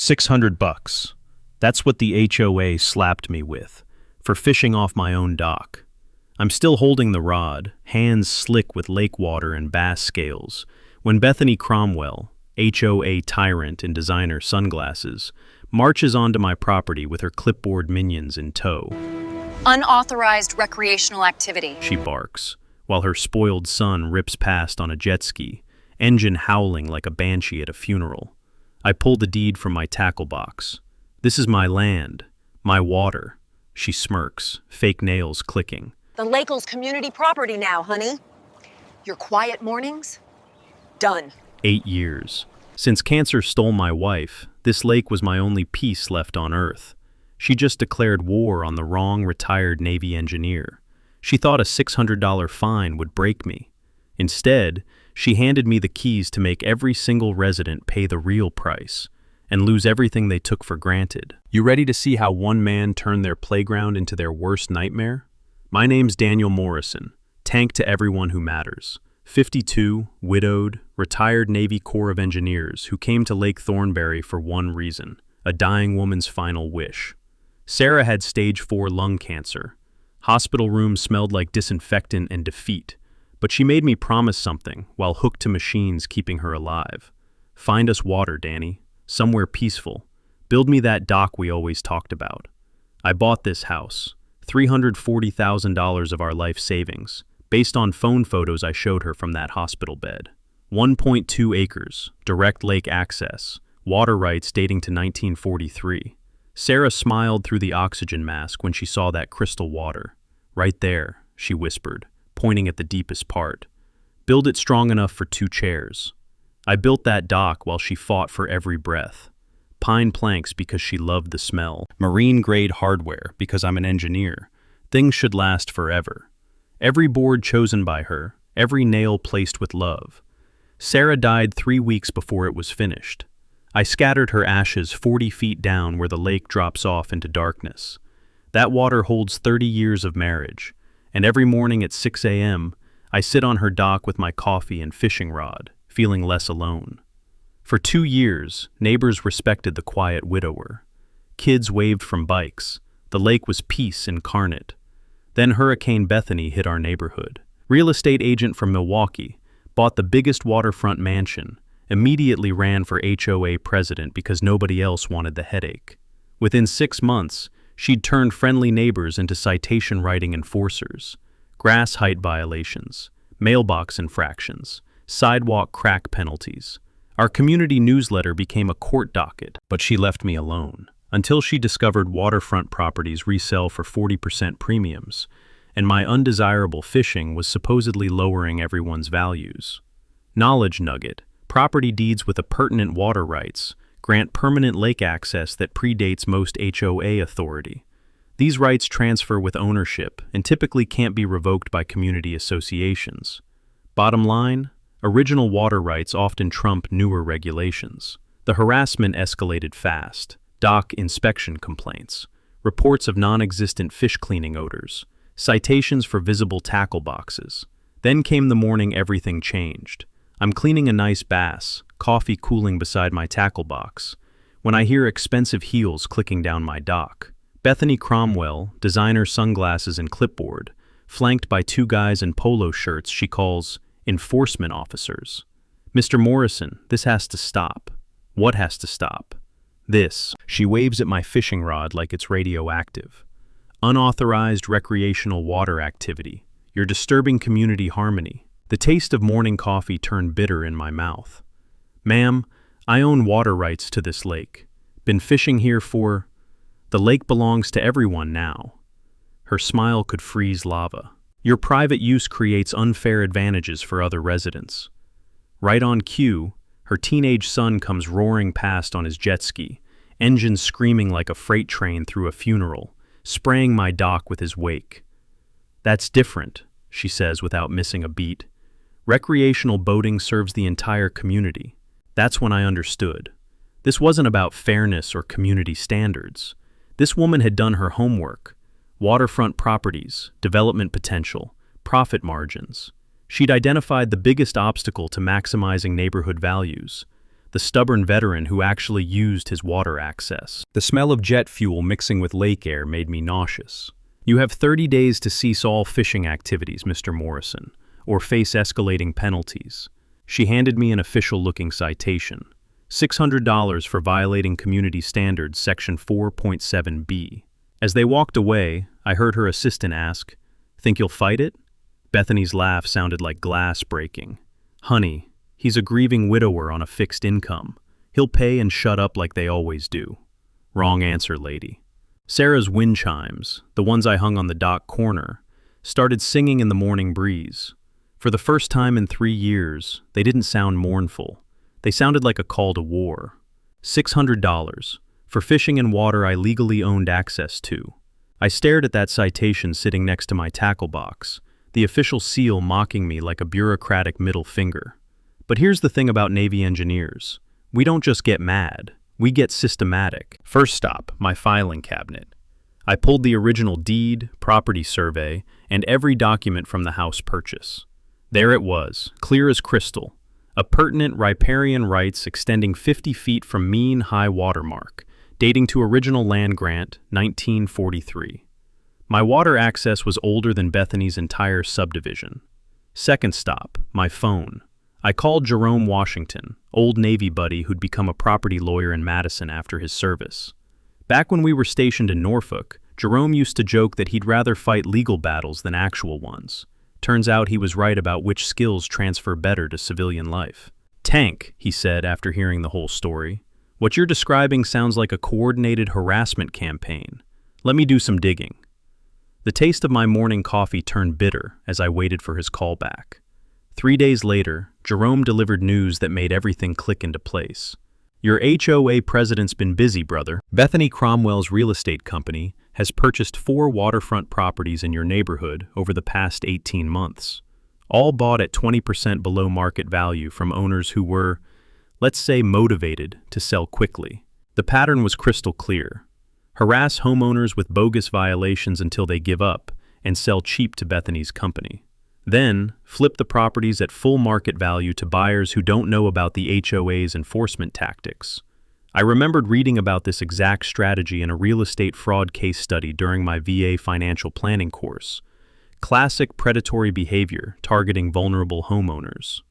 $600. That's what the HOA slapped me with, for fishing off my own dock. I'm still holding the rod, hands slick with lake water and bass scales, when Bethany Cromwell, HOA tyrant in designer sunglasses, marches onto my property with her clipboard minions in tow. Unauthorized recreational activity, She barks, while her spoiled son rips past on a jet ski, engine howling like a banshee at a funeral. I pull the deed from my tackle box. This is my land, my water. She smirks, fake nails clicking. The Lakel's community property now, honey. Your quiet mornings? Done. 8 years. Since cancer stole my wife, this lake was my only peace left on Earth. She just declared war on the wrong retired Navy engineer. She thought a $600 fine would break me. Instead, she handed me the keys to make every single resident pay the real price and lose everything they took for granted. You ready to see how one man turned their playground into their worst nightmare? My name's Daniel Morrison, tank to everyone who matters. 52, widowed, retired Navy Corps of Engineers who came to Lake Thornberry for one reason, a dying woman's final wish. Sarah had stage 4 lung cancer. Hospital rooms smelled like disinfectant and defeat, but she made me promise something while hooked to machines keeping her alive. Find us water, Danny. Somewhere peaceful. Build me that dock we always talked about. I bought this house, $340,000 of our life savings, based on phone photos I showed her from that hospital bed. 1.2 acres, direct lake access, water rights dating to 1943. Sarah smiled through the oxygen mask when she saw that crystal water. Right there, she whispered, pointing at the deepest part. Build it strong enough for 2 chairs. I built that dock while she fought for every breath. Pine planks because she loved the smell. Marine-grade hardware because I'm an engineer. Things should last forever. Every board chosen by her, every nail placed with love. Sarah died 3 weeks before it was finished. I scattered her ashes 40 feet down where the lake drops off into darkness. That water holds 30 years of marriage, and every morning at 6 a.m., I sit on her dock with my coffee and fishing rod, feeling less alone. For 2 years, neighbors respected the quiet widower. Kids waved from bikes. The lake was peace incarnate. Then Hurricane Bethany hit our neighborhood. Real estate agent from Milwaukee bought the biggest waterfront mansion, immediately ran for HOA president because nobody else wanted the headache. Within 6 months, she'd turned friendly neighbors into citation-writing enforcers, grass height violations, mailbox infractions, sidewalk crack penalties. Our community newsletter became a court docket, but she left me alone, until she discovered waterfront properties resell for 40% premiums, and my undesirable fishing was supposedly lowering everyone's values. Knowledge nugget: property deeds with appurtenant water rights grant permanent lake access that predates most HOA authority. These rights transfer with ownership and typically can't be revoked by community associations. Bottom line, original water rights often trump newer regulations. The harassment escalated fast. Dock inspection complaints, reports of non-existent fish cleaning odors, citations for visible tackle boxes. Then came the morning everything changed. I'm cleaning a nice bass, coffee cooling beside my tackle box, when I hear expensive heels clicking down my dock. Bethany Cromwell, designer sunglasses and clipboard, flanked by 2 guys in polo shirts she calls enforcement officers. Mr. Morrison, this has to stop. What has to stop? This. She waves at my fishing rod like it's radioactive. Unauthorized recreational water activity. You're disturbing community harmony. The taste of morning coffee turned bitter in my mouth. Ma'am, I own water rights to this lake. Been fishing here for... The lake belongs to everyone now. Her smile could freeze lava. Your private use creates unfair advantages for other residents. Right on cue, her teenage son comes roaring past on his jet ski, engine screaming like a freight train through a funeral, spraying my dock with his wake. That's different, she says without missing a beat. Recreational boating serves the entire community. That's when I understood. This wasn't about fairness or community standards. This woman had done her homework. Waterfront properties, development potential, profit margins. She'd identified the biggest obstacle to maximizing neighborhood values, the stubborn veteran who actually used his water access. The smell of jet fuel mixing with lake air made me nauseous. You have 30 days to cease all fishing activities, Mr. Morrison, or face escalating penalties. She handed me an official-looking citation. $600 for violating community standards, section 4.7b. As they walked away, I heard her assistant ask, "Think you'll fight it?" Bethany's laugh sounded like glass breaking. "Honey, he's a grieving widower on a fixed income. He'll pay and shut up like they always do." Wrong answer, lady. Sarah's wind chimes, the ones I hung on the dock corner, started singing in the morning breeze. For the first time in 3 years, they didn't sound mournful. They sounded like a call to war. $600 for fishing in water I legally owned access to. I stared at that citation sitting next to my tackle box, the official seal mocking me like a bureaucratic middle finger. But here's the thing about Navy engineers. We don't just get mad, we get systematic. First stop, my filing cabinet. I pulled the original deed, property survey, and every document from the house purchase. There it was, clear as crystal. A pertinent riparian rights extending 50 feet from mean high water mark, dating to original land grant, 1943. My water access was older than Bethany's entire subdivision. Second stop, my phone. I called Jerome Washington, old Navy buddy who'd become a property lawyer in Madison after his service. Back when we were stationed in Norfolk, Jerome used to joke that he'd rather fight legal battles than actual ones. Turns out he was right about which skills transfer better to civilian life. "Tank," he said after hearing the whole story. "What you're describing sounds like a coordinated harassment campaign. Let me do some digging." The taste of my morning coffee turned bitter as I waited for his call back. 3 days later, Jerome delivered news that made everything click into place. "Your HOA president's been busy, brother. Bethany Cromwell's real estate company has purchased 4 waterfront properties in your neighborhood over the past 18 months, all bought at 20% below market value from owners who were, let's say, motivated to sell quickly. The pattern was crystal clear. Harass homeowners with bogus violations until they give up and sell cheap to Bethany's company. Then, flip the properties at full market value to buyers who don't know about the HOA's enforcement tactics. I remembered reading about this exact strategy in a real estate fraud case study during my VA financial planning course. Classic predatory behavior targeting vulnerable homeowners.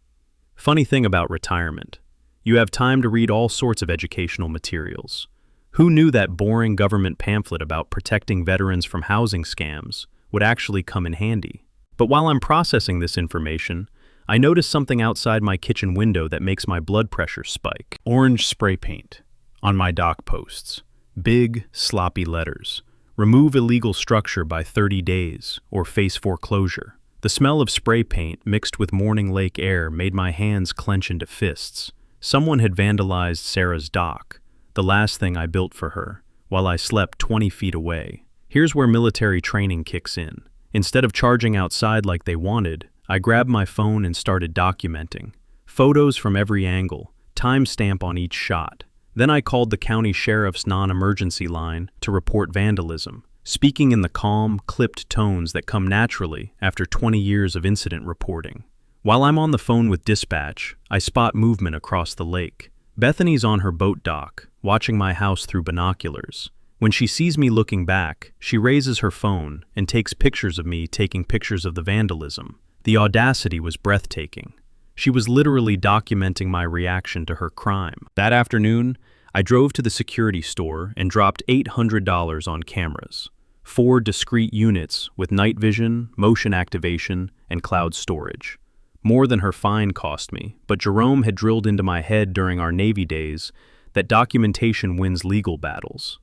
Funny thing about retirement. You have time to read all sorts of educational materials. Who knew that boring government pamphlet about protecting veterans from housing scams would actually come in handy? But while I'm processing this information, I notice something outside my kitchen window that makes my blood pressure spike. Orange spray paint on my dock posts. Big, sloppy letters. Remove illegal structure by 30 days or face foreclosure. The smell of spray paint mixed with morning lake air made my hands clench into fists. Someone had vandalized Sarah's dock, the last thing I built for her, while I slept 20 feet away. Here's where military training kicks in. Instead of charging outside like they wanted, I grabbed my phone and started documenting. Photos from every angle, timestamp on each shot. Then I called the county sheriff's non-emergency line to report vandalism, speaking in the calm, clipped tones that come naturally after 20 years of incident reporting. While I'm on the phone with dispatch, I spot movement across the lake. Bethany's on her boat dock, watching my house through binoculars. When she sees me looking back, she raises her phone and takes pictures of me taking pictures of the vandalism. The audacity was breathtaking. She was literally documenting my reaction to her crime. That afternoon, I drove to the security store and dropped $800 on cameras. 4 discrete units with night vision, motion activation, and cloud storage. More than her fine cost me, but Jerome had drilled into my head during our Navy days that documentation wins legal battles.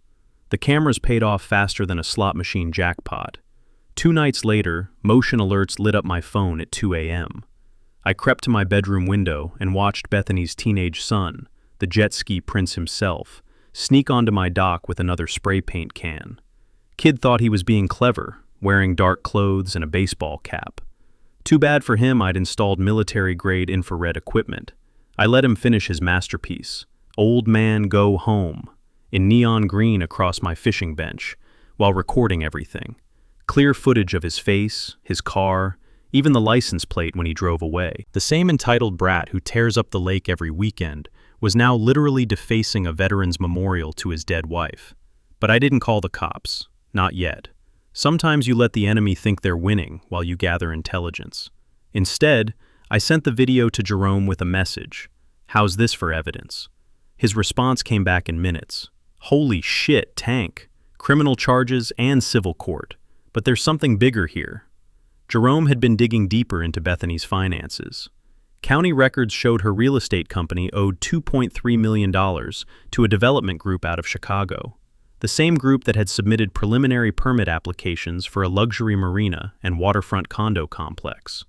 The cameras paid off faster than a slot machine jackpot. 2 nights later, motion alerts lit up my phone at 2 a.m. I crept to my bedroom window and watched Bethany's teenage son, the jet ski prince himself, sneak onto my dock with another spray paint can. Kid thought he was being clever, wearing dark clothes and a baseball cap. Too bad for him I'd installed military-grade infrared equipment. I let him finish his masterpiece, "Old Man Go Home," in neon green across my fishing bench, while recording everything. Clear footage of his face, his car, even the license plate when he drove away. The same entitled brat who tears up the lake every weekend was now literally defacing a veteran's memorial to his dead wife. But I didn't call the cops. Not yet. Sometimes you let the enemy think they're winning while you gather intelligence. Instead, I sent the video to Jerome with a message. "How's this for evidence?" His response came back in minutes. "Holy shit, Tank. Criminal charges and civil court. But there's something bigger here." Jerome had been digging deeper into Bethany's finances. County records showed her real estate company owed $2.3 million to a development group out of Chicago, the same group that had submitted preliminary permit applications for a luxury marina and waterfront condo complex.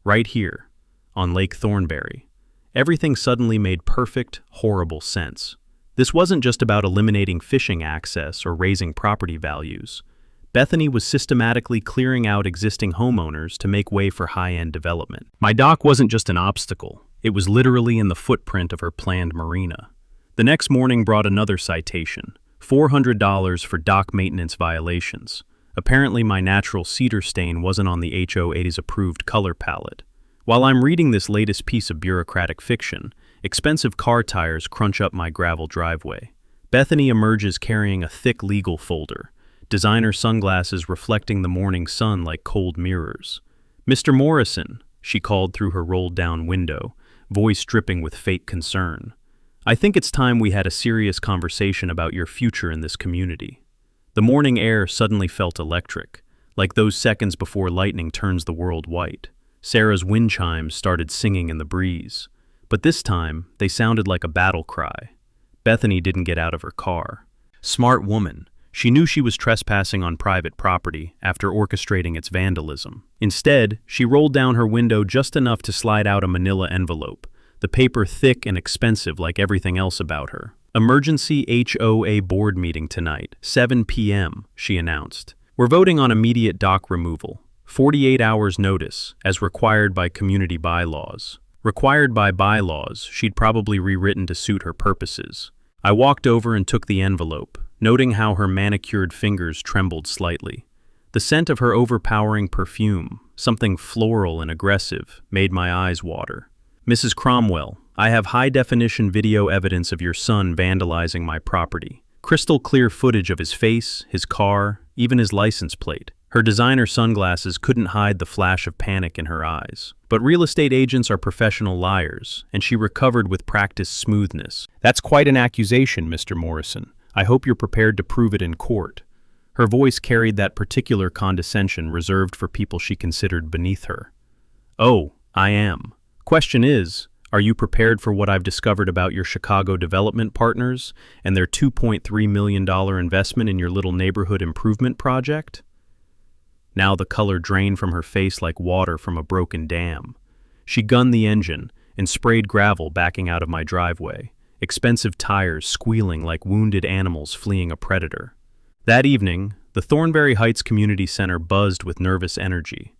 Right here, on Lake Thornberry. Everything suddenly made perfect, horrible sense. This wasn't just about eliminating fishing access or raising property values. Bethany was systematically clearing out existing homeowners to make way for high-end development. My dock wasn't just an obstacle. It was literally in the footprint of her planned marina. The next morning brought another citation, $400 for dock maintenance violations. Apparently my natural cedar stain wasn't on the HOA's approved color palette. While I'm reading this latest piece of bureaucratic fiction, expensive car tires crunch up my gravel driveway. Bethany emerges carrying a thick legal folder, designer sunglasses reflecting the morning sun like cold mirrors. "Mr. Morrison," she called through her rolled-down window, voice dripping with fake concern. "I think it's time we had a serious conversation about your future in this community." The morning air suddenly felt electric, like those seconds before lightning turns the world white. Sarah's wind chimes started singing in the breeze, but this time they sounded like a battle cry. Bethany didn't get out of her car. Smart woman. She knew she was trespassing on private property after orchestrating its vandalism. Instead, she rolled down her window just enough to slide out a manila envelope, the paper thick and expensive like everything else about her. "Emergency HOA board meeting tonight, 7 p.m., she announced. "We're voting on immediate dock removal. 48 hours notice, as required by community bylaws." Required by bylaws, she'd probably rewritten to suit her purposes. I walked over and took the envelope, noting how her manicured fingers trembled slightly. The scent of her overpowering perfume, something floral and aggressive, made my eyes water. "Mrs. Cromwell, I have high-definition video evidence of your son vandalizing my property. Crystal clear footage of his face, his car, even his license plate." Her designer sunglasses couldn't hide the flash of panic in her eyes. But real estate agents are professional liars, and she recovered with practiced smoothness. "That's quite an accusation, Mr. Morrison. I hope you're prepared to prove it in court." Her voice carried that particular condescension reserved for people she considered beneath her. "Oh, I am. Question is, are you prepared for what I've discovered about your Chicago development partners and their $2.3 million investment in your little neighborhood improvement project?" Now the color drained from her face like water from a broken dam. She gunned the engine and sprayed gravel backing out of my driveway, expensive tires squealing like wounded animals fleeing a predator. That evening, the Thornberry Heights Community Center buzzed with nervous energy.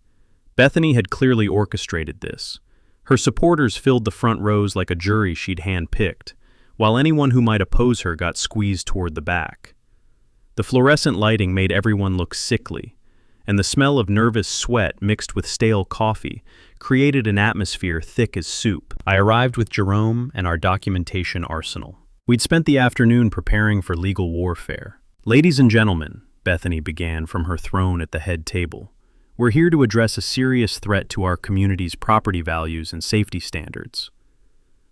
Bethany had clearly orchestrated this. Her supporters filled the front rows like a jury she'd hand-picked, while anyone who might oppose her got squeezed toward the back. The fluorescent lighting made everyone look sickly, and the smell of nervous sweat mixed with stale coffee created an atmosphere thick as soup. I arrived with Jerome and our documentation arsenal. We'd spent the afternoon preparing for legal warfare. "Ladies and gentlemen," Bethany began from her throne at the head table, "we're here to address a serious threat to our community's property values and safety standards."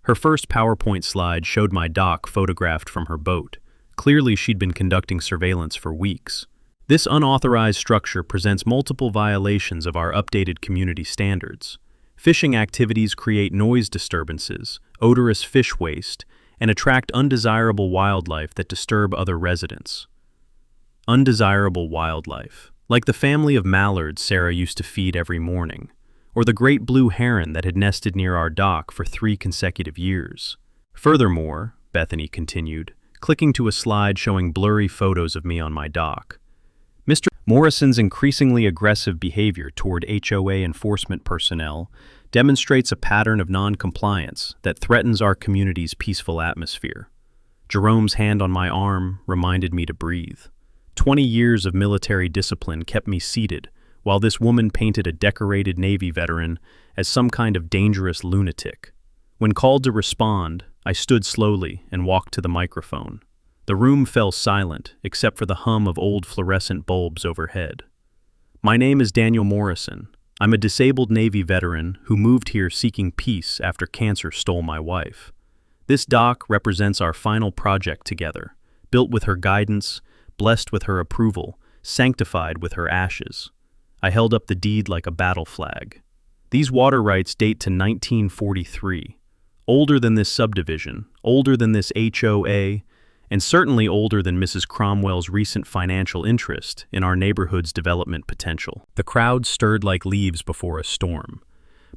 Her first PowerPoint slide showed my dock photographed from her boat. Clearly she'd been conducting surveillance for weeks. "This unauthorized structure presents multiple violations of our updated community standards. Fishing activities create noise disturbances, odorous fish waste, and attract undesirable wildlife that disturb other residents." Undesirable wildlife, like the family of mallards Sarah used to feed every morning, or the great blue heron that had nested near our dock for 3 consecutive years. "Furthermore," Bethany continued, clicking to a slide showing blurry photos of me on my dock, "Mr. Morrison's increasingly aggressive behavior toward HOA enforcement personnel demonstrates a pattern of non-compliance that threatens our community's peaceful atmosphere." Jerome's hand on my arm reminded me to breathe. 20 years of military discipline kept me seated, while this woman painted a decorated Navy veteran as some kind of dangerous lunatic. When called to respond, I stood slowly and walked to the microphone. The room fell silent, except for the hum of old fluorescent bulbs overhead. My name is Daniel Morrison. I'm a disabled Navy veteran who moved here seeking peace after cancer stole my wife. This doc represents our final project together, built with her guidance, blessed with her approval, sanctified with her ashes. I held up the deed like a battle flag. These water rights date to 1943, older than this subdivision, older than this HOA, and certainly older than Mrs. Cromwell's recent financial interest in our neighborhood's development potential. The crowd stirred like leaves before a storm.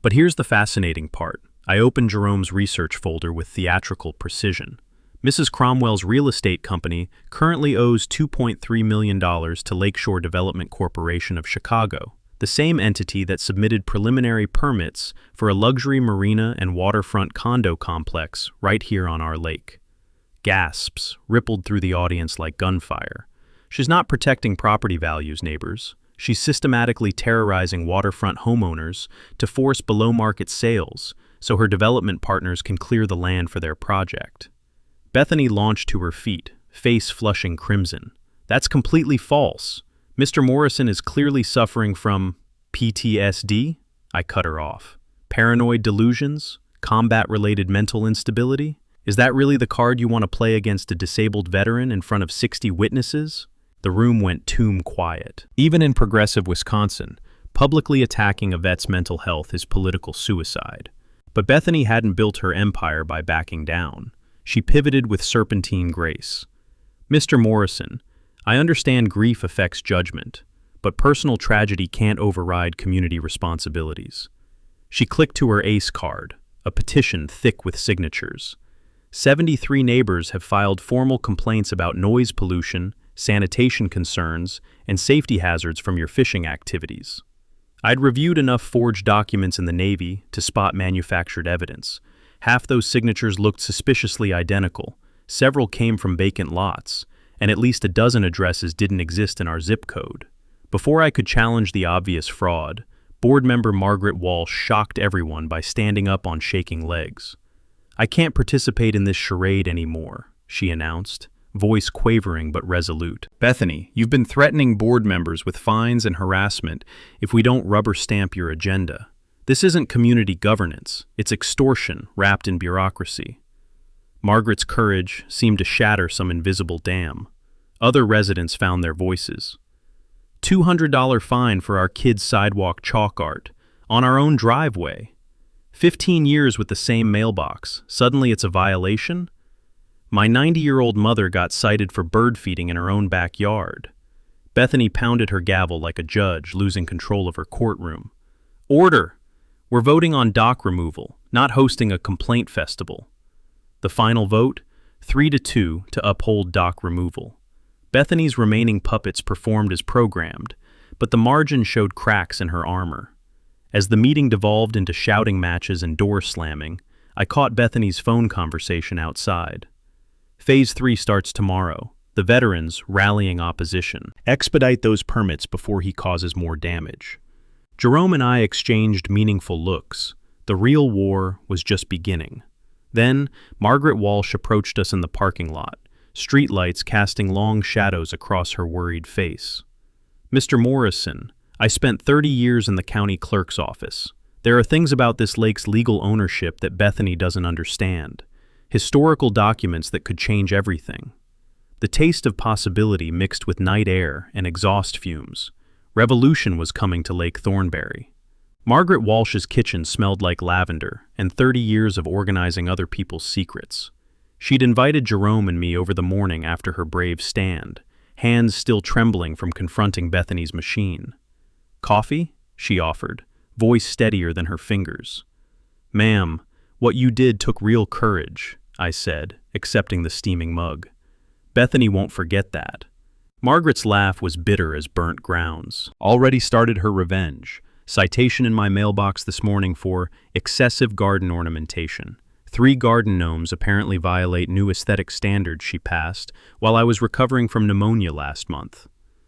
But here's the fascinating part. I opened Jerome's research folder with theatrical precision. Mrs. Cromwell's real estate company currently owes $2.3 million to Lakeshore Development Corporation of Chicago, the same entity that submitted preliminary permits for a luxury marina and waterfront condo complex right here on our lake. Gasps rippled through the audience like gunfire. She's not protecting property values, neighbors. She's systematically terrorizing waterfront homeowners to force below-market sales so her development partners can clear the land for their project. Bethany launched to her feet, face flushing crimson. That's completely false. Mr. Morrison is clearly suffering from PTSD? I cut her off. Paranoid delusions? Combat-related mental instability? Is that really the card you want to play against a disabled veteran in front of 60 witnesses? The room went tomb quiet. Even in progressive Wisconsin, publicly attacking a vet's mental health is political suicide. But Bethany hadn't built her empire by backing down. She pivoted with serpentine grace. Mr. Morrison, I understand grief affects judgment, but personal tragedy can't override community responsibilities. She clicked to her ACE card, a petition thick with signatures. 73 neighbors have filed formal complaints about noise pollution, sanitation concerns, and safety hazards from your fishing activities. I'd reviewed enough forged documents in the Navy to spot manufactured evidence. Half those signatures looked suspiciously identical. Several came from vacant lots, and at least a dozen addresses didn't exist in our zip code. Before I could challenge the obvious fraud, board member Margaret Walsh shocked everyone by standing up on shaking legs. I can't participate in this charade anymore, she announced, voice quavering but resolute. Bethany, you've been threatening board members with fines and harassment if we don't rubber stamp your agenda. This isn't community governance, it's extortion wrapped in bureaucracy. Margaret's courage seemed to shatter some invisible dam. Other residents found their voices. $200 fine for our kids' sidewalk chalk art, on our own driveway. 15 years with the same mailbox. Suddenly it's a violation? My 90-year-old mother got cited for bird feeding in her own backyard. Bethany pounded her gavel like a judge, losing control of her courtroom. Order! We're voting on dock removal, not hosting a complaint festival. The final vote? 3-2 to uphold dock removal. Bethany's remaining puppets performed as programmed, but the margin showed cracks in her armor. As the meeting devolved into shouting matches and door slamming, I caught Bethany's phone conversation outside. Phase 3 starts tomorrow. The veterans rallying opposition. Expedite those permits before he causes more damage. Jerome and I exchanged meaningful looks. The real war was just beginning. Then, Margaret Walsh approached us in the parking lot, streetlights casting long shadows across her worried face. Mr. Morrison, I spent 30 years in the county clerk's office. There are things about this lake's legal ownership that Bethany doesn't understand. Historical documents that could change everything. The taste of possibility mixed with night air and exhaust fumes. Revolution was coming to Lake Thornberry. Margaret Walsh's kitchen smelled like lavender and 30 years of organizing other people's secrets. She'd invited Jerome and me over the morning after her brave stand, hands still trembling from confronting Bethany's machine. Coffee? She offered, voice steadier than her fingers. Ma'am, what you did took real courage, I said, accepting the steaming mug. Bethany won't forget that. Margaret's laugh was bitter as burnt grounds. Already started her revenge. Citation in my mailbox this morning for excessive garden ornamentation. 3 garden gnomes apparently violate new aesthetic standards she passed while I was recovering from pneumonia last month.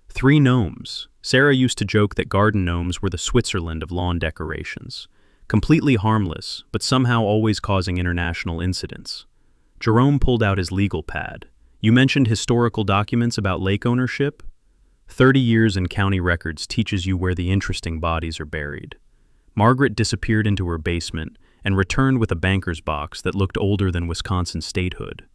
3 gnomes. Sarah used to joke that garden gnomes were the Switzerland of lawn decorations. Completely harmless, but somehow always causing international incidents. Jerome pulled out his legal pad. You mentioned historical documents about lake ownership? 30 years in county records teaches you where the interesting bodies are buried. Margaret disappeared into her basement and returned with a banker's box that looked older than Wisconsin statehood.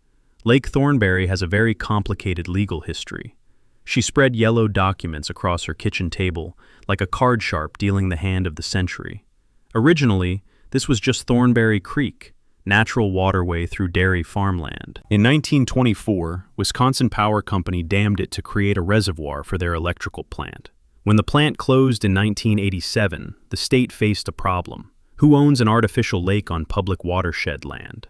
Lake Thornberry has a very complicated legal history. She spread yellow documents across her kitchen table like a card sharp dealing the hand of the century. Originally, this was just Thornberry Creek, natural waterway through dairy farmland. In 1924, Wisconsin Power Company dammed it to create a reservoir for their electrical plant. When the plant closed in 1987, the state faced a problem. Who owns an artificial lake on public watershed land?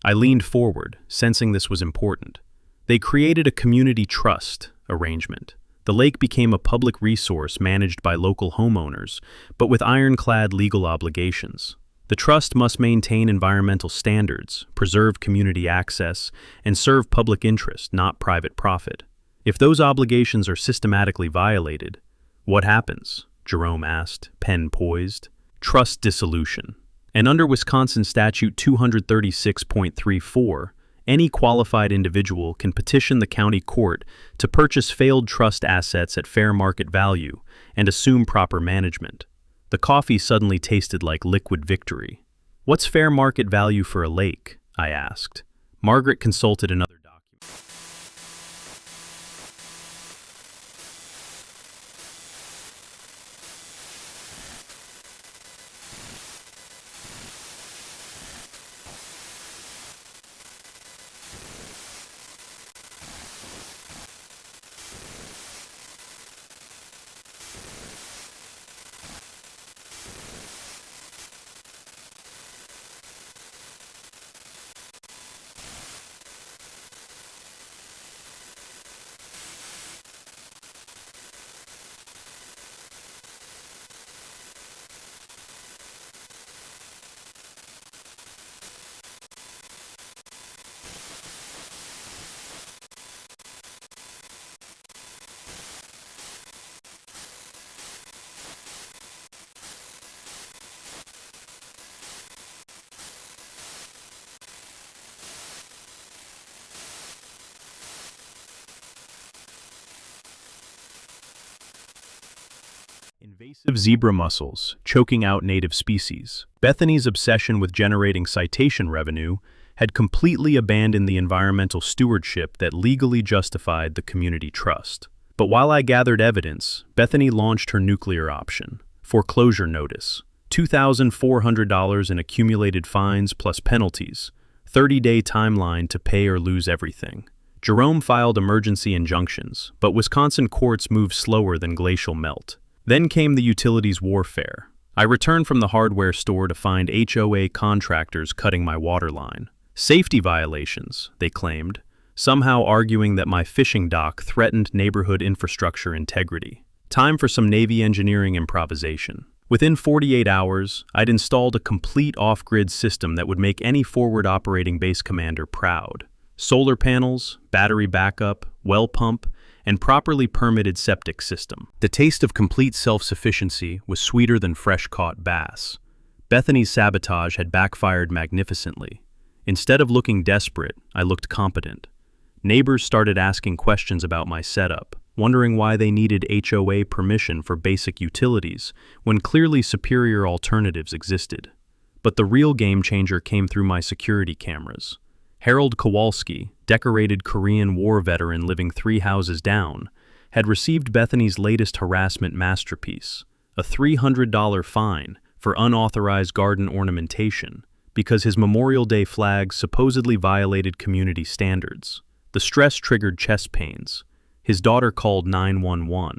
I leaned forward, sensing this was important. They created a community trust arrangement. The lake became a public resource managed by local homeowners, but with ironclad legal obligations. The trust must maintain environmental standards, preserve community access, and serve public interest, not private profit. If those obligations are systematically violated, what happens? Jerome asked, pen poised. Trust dissolution. And under Wisconsin Statute 236.34, any qualified individual can petition the county court to purchase failed trust assets at fair market value and assume proper management. The coffee suddenly tasted like liquid victory. What's fair market value for a lake? I asked. Margaret consulted another document. Invasive zebra mussels, choking out native species. Bethany's obsession with generating citation revenue had completely abandoned the environmental stewardship that legally justified the community trust. But while I gathered evidence, Bethany launched her nuclear option, foreclosure notice, $2,400 in accumulated fines plus penalties, 30-day timeline to pay or lose everything. Jerome filed emergency injunctions, but Wisconsin courts moved slower than glacial melt. Then came the utilities warfare. I returned from the hardware store to find HOA contractors cutting my water line. Safety violations, they claimed, somehow arguing that my fishing dock threatened neighborhood infrastructure integrity. Time for some Navy engineering improvisation. Within 48 hours, I'd installed a complete off-grid system that would make any forward operating base commander proud. Solar panels, battery backup, well pump, and properly permitted septic system. The taste of complete self-sufficiency was sweeter than fresh-caught bass. Bethany's sabotage had backfired magnificently. Instead of looking desperate, I looked competent. Neighbors started asking questions about my setup, wondering why they needed HOA permission for basic utilities when clearly superior alternatives existed. But the real game changer came through my security cameras. Harold Kowalski, decorated Korean War veteran living 3 houses down, had received Bethany's latest harassment masterpiece, a $300 fine for unauthorized garden ornamentation because his Memorial Day flag supposedly violated community standards. The stress triggered chest pains. His daughter called 911.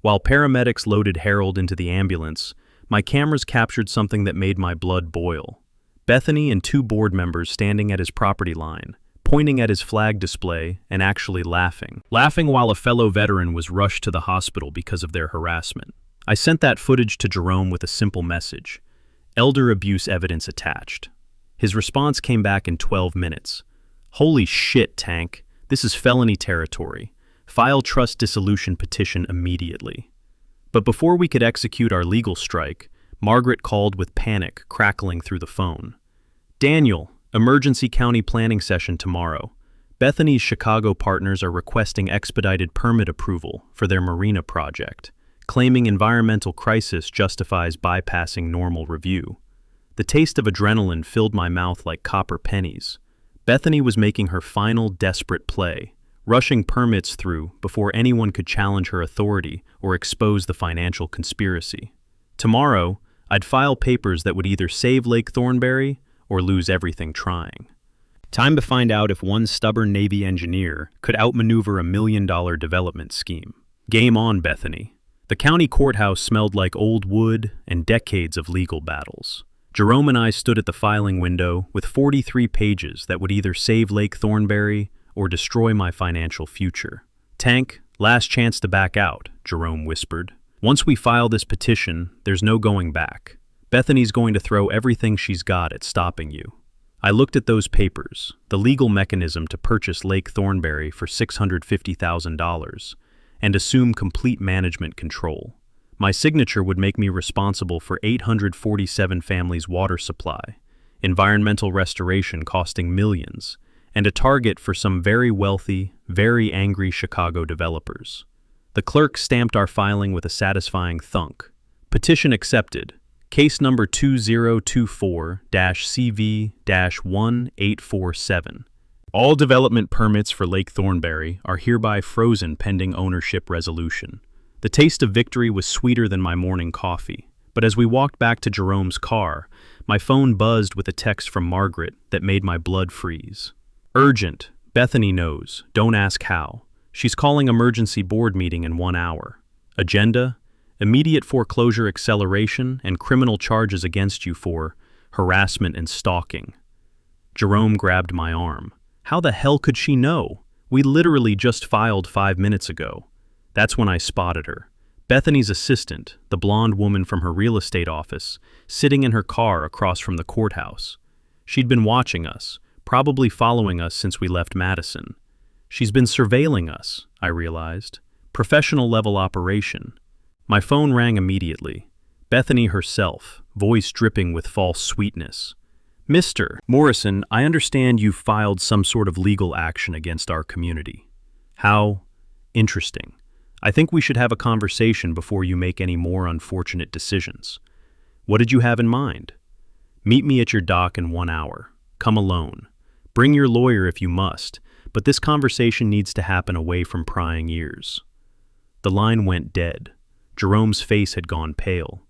While paramedics loaded Harold into the ambulance, my cameras captured something that made my blood boil. Bethany and 2 board members standing at his property line, pointing at his flag display and actually laughing. Laughing while a fellow veteran was rushed to the hospital because of their harassment. I sent that footage to Jerome with a simple message: elder abuse evidence attached. His response came back in 12 minutes. Holy shit, Tank. This is felony territory. File trust dissolution petition immediately. But before we could execute our legal strike, Margaret called with panic crackling through the phone. Daniel, Emergency county planning session tomorrow. Bethany's Chicago partners are requesting expedited permit approval for their marina project, claiming environmental crisis justifies bypassing normal review. The taste of adrenaline filled my mouth like copper pennies. Bethany was making her final desperate play, rushing permits through before anyone could challenge her authority or expose the financial conspiracy. Tomorrow, I'd file papers that would either save Lake Thornberry or lose everything trying. Time to find out if one stubborn Navy engineer could outmaneuver $1 million development scheme. Game on, Bethany. The county courthouse smelled like old wood and decades of legal battles. Jerome and I stood at the filing window with 43 pages that would either save Lake Thornberry or destroy my financial future. "Tank, last chance to back out," Jerome whispered. "Once we file this petition, there's no going back. Bethany's going to throw everything she's got at stopping you." I looked at those papers, the legal mechanism to purchase Lake Thornberry for $650,000, and assume complete management control. My signature would make me responsible for 847 families' water supply, environmental restoration costing millions, and a target for some very wealthy, very angry Chicago developers. The clerk stamped our filing with a satisfying thunk. Petition accepted. Case number 2024-CV-1847. All development permits for Lake Thornberry are hereby frozen pending ownership resolution. The taste of victory was sweeter than my morning coffee, but as we walked back to Jerome's car, my phone buzzed with a text from Margaret that made my blood freeze. "Urgent. Bethany knows. Don't ask how. She's calling emergency board meeting in 1 hour. Agenda: immediate foreclosure acceleration and criminal charges against you for harassment and stalking." Jerome grabbed my arm. How the hell could she know? We literally just filed 5 minutes ago. That's when I spotted her. Bethany's assistant, the blonde woman from her real estate office, sitting in her car across from the courthouse. She'd been watching us, probably following us since we left Madison. She's been surveilling us, I realized. Professional level operation. My phone rang immediately. Bethany herself, voice dripping with false sweetness. "Mr. Morrison, I understand you've filed some sort of legal action against our community." "How interesting. I think we should have a conversation before you make any more unfortunate decisions. What did you have in mind?" "Meet me at your dock in 1 hour. Come alone. Bring your lawyer if you must, but this conversation needs to happen away from prying ears." The line went dead. Jerome's face had gone pale.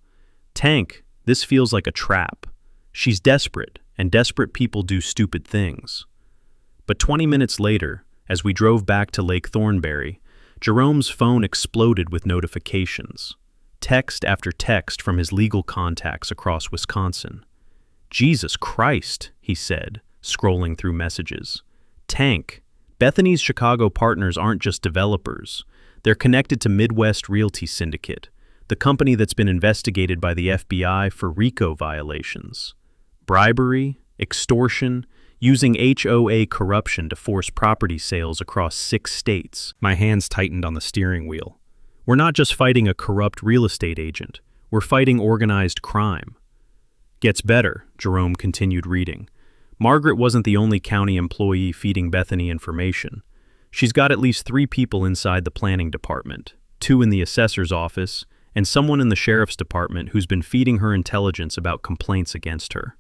"Tank, this feels like a trap. She's desperate, and desperate people do stupid things." But 20 minutes later, as we drove back to Lake Thornberry, Jerome's phone exploded with notifications. Text after text from his legal contacts across Wisconsin. "Jesus Christ," he said, scrolling through messages. "Tank, Bethany's Chicago partners aren't just developers. They're connected to Midwest Realty Syndicate, the company that's been investigated by the FBI for RICO violations. Bribery, extortion, using HOA corruption to force property sales across 6 states. My hands tightened on the steering wheel. We're not just fighting a corrupt real estate agent. We're fighting organized crime. Gets better, Jerome continued reading. Margaret wasn't the only county employee feeding Bethany information. She's got at least 3 people inside the planning department, 2 in the assessor's office, and someone in the sheriff's department who's been feeding her intelligence about complaints against her.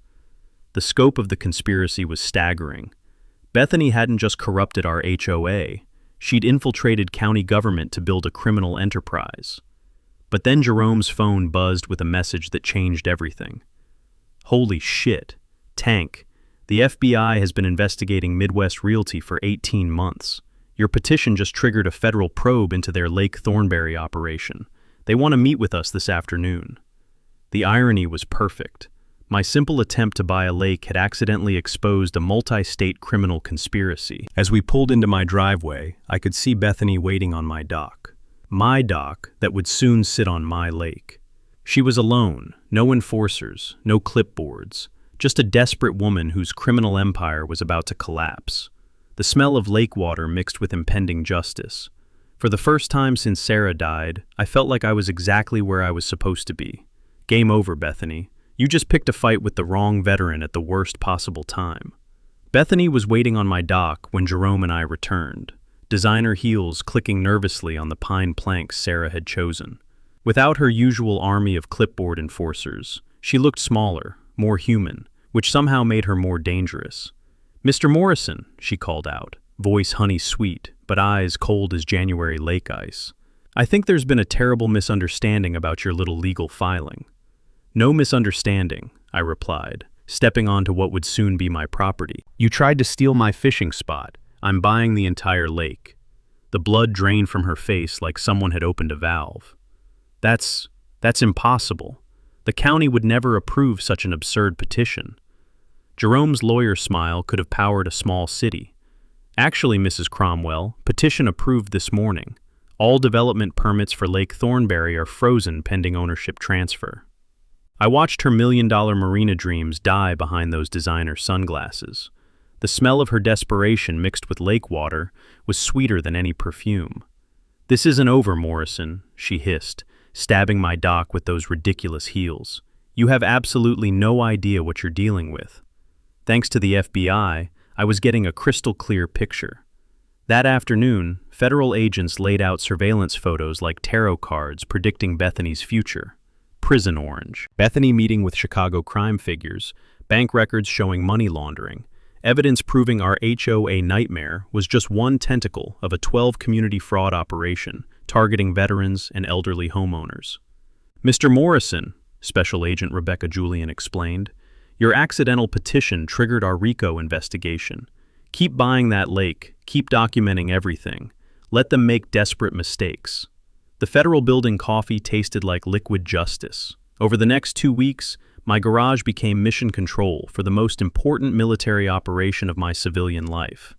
The scope of the conspiracy was staggering. Bethany hadn't just corrupted our HOA, she'd infiltrated county government to build a criminal enterprise. But then Jerome's phone buzzed with a message that changed everything. "Holy shit, Tank, the FBI has been investigating Midwest Realty for 18 months. Your petition just triggered a federal probe into their Lake Thornberry operation. They want to meet with us this afternoon." The irony was perfect. My simple attempt to buy a lake had accidentally exposed a multi-state criminal conspiracy. As we pulled into my driveway, I could see Bethany waiting on my dock. My dock that would soon sit on my lake. She was alone, no enforcers, no clipboards, just a desperate woman whose criminal empire was about to collapse. The smell of lake water mixed with impending justice. For the first time since Sarah died, I felt like I was exactly where I was supposed to be. Game over, Bethany. You just picked a fight with the wrong veteran at the worst possible time. Bethany was waiting on my dock when Jerome and I returned, designer heels clicking nervously on the pine planks Sarah had chosen. Without her usual army of clipboard enforcers, she looked smaller, more human, which somehow made her more dangerous. "Mr. Morrison," she called out, voice honey-sweet, but eyes cold as January lake ice. "I think there's been a terrible misunderstanding about your little legal filing." "No misunderstanding," I replied, stepping onto what would soon be my property. "You tried to steal my fishing spot. I'm buying the entire lake." The blood drained from her face like someone had opened a valve. That's impossible. The county would never approve such an absurd petition." Jerome's lawyer smile could have powered a small city. "Actually, Mrs. Cromwell, petition approved this morning. All development permits for Lake Thornberry are frozen pending ownership transfer." I watched her million-dollar marina dreams die behind those designer sunglasses. The smell of her desperation mixed with lake water was sweeter than any perfume. "This isn't over, Morrison," she hissed, stabbing my dock with those ridiculous heels. "You have absolutely no idea what you're dealing with." Thanks to the FBI, I was getting a crystal-clear picture. That afternoon, federal agents laid out surveillance photos like tarot cards predicting Bethany's future. Prison orange. Bethany meeting with Chicago crime figures, bank records showing money laundering, evidence proving our HOA nightmare was just one tentacle of a 12-community fraud operation targeting veterans and elderly homeowners. "Mr. Morrison," Special Agent Rebecca Julian explained, "your accidental petition triggered our RICO investigation. Keep buying that lake, keep documenting everything. Let them make desperate mistakes." The federal building coffee tasted like liquid justice. Over the next 2 weeks, my garage became mission control for the most important military operation of my civilian life.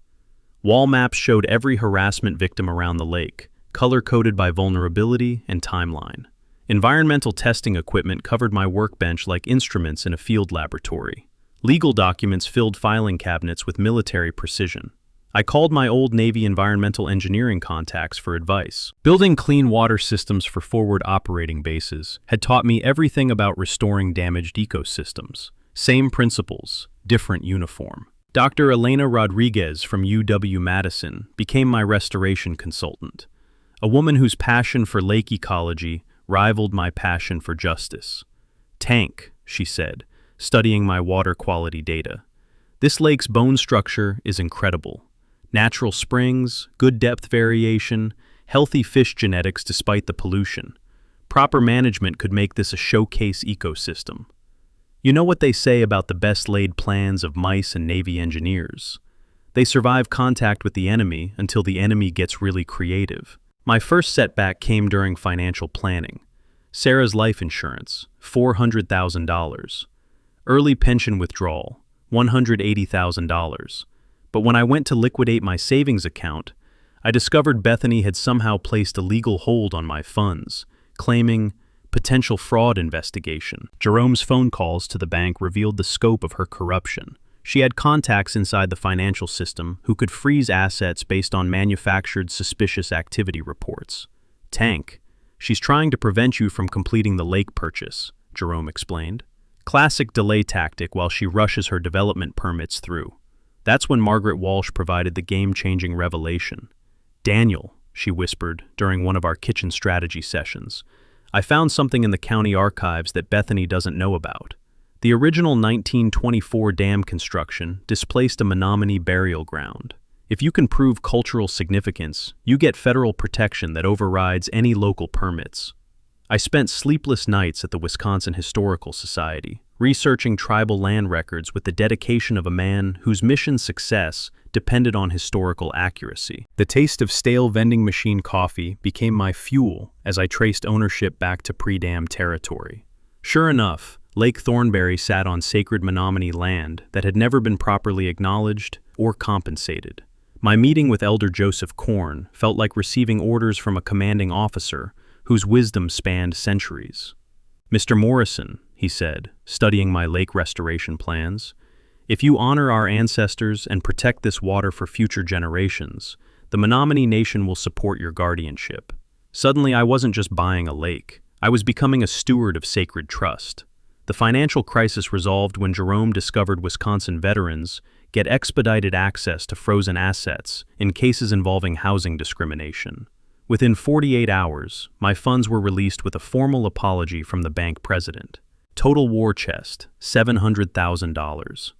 Wall maps showed every harassment victim around the lake, color-coded by vulnerability and timeline. Environmental testing equipment covered my workbench like instruments in a field laboratory. Legal documents filled filing cabinets with military precision. I called my old Navy environmental engineering contacts for advice. Building clean water systems for forward operating bases had taught me everything about restoring damaged ecosystems. Same principles, different uniform. Dr. Elena Rodriguez from UW-Madison became my restoration consultant, a woman whose passion for lake ecology rivaled my passion for justice. "Tank," she said, studying my water quality data. "This lake's bone structure is incredible. Natural springs, good depth variation, healthy fish genetics despite the pollution. Proper management could make this a showcase ecosystem." You know what they say about the best laid plans of mice and Navy engineers? They survive contact with the enemy until the enemy gets really creative. My first setback came during financial planning. Sarah's life insurance, $400,000. Early pension withdrawal, $180,000. But when I went to liquidate my savings account, I discovered Bethany had somehow placed a legal hold on my funds, claiming potential fraud investigation. Jerome's phone calls to the bank revealed the scope of her corruption. She had contacts inside the financial system who could freeze assets based on manufactured suspicious activity reports. "Tank, she's trying to prevent you from completing the lake purchase," Jerome explained. "Classic delay tactic while she rushes her development permits through." That's when Margaret Walsh provided the game-changing revelation. "Daniel," she whispered during one of our kitchen strategy sessions, "I found something in the county archives that Bethany doesn't know about. The original 1924 dam construction displaced a Menominee burial ground. If you can prove cultural significance, you get federal protection that overrides any local permits." I spent sleepless nights at the Wisconsin Historical Society, researching tribal land records with the dedication of a man whose mission success depended on historical accuracy. The taste of stale vending machine coffee became my fuel as I traced ownership back to pre-dam territory. Sure enough, Lake Thornberry sat on sacred Menominee land that had never been properly acknowledged or compensated. My meeting with Elder Joseph Korn felt like receiving orders from a commanding officer whose wisdom spanned centuries. "Mr. Morrison," he said, studying my lake restoration plans, "if you honor our ancestors and protect this water for future generations, the Menominee Nation will support your guardianship." Suddenly, I wasn't just buying a lake. I was becoming a steward of sacred trust. The financial crisis resolved when Jerome discovered Wisconsin veterans get expedited access to frozen assets in cases involving housing discrimination. Within 48 hours, my funds were released with a formal apology from the bank president. Total war chest, $700,000.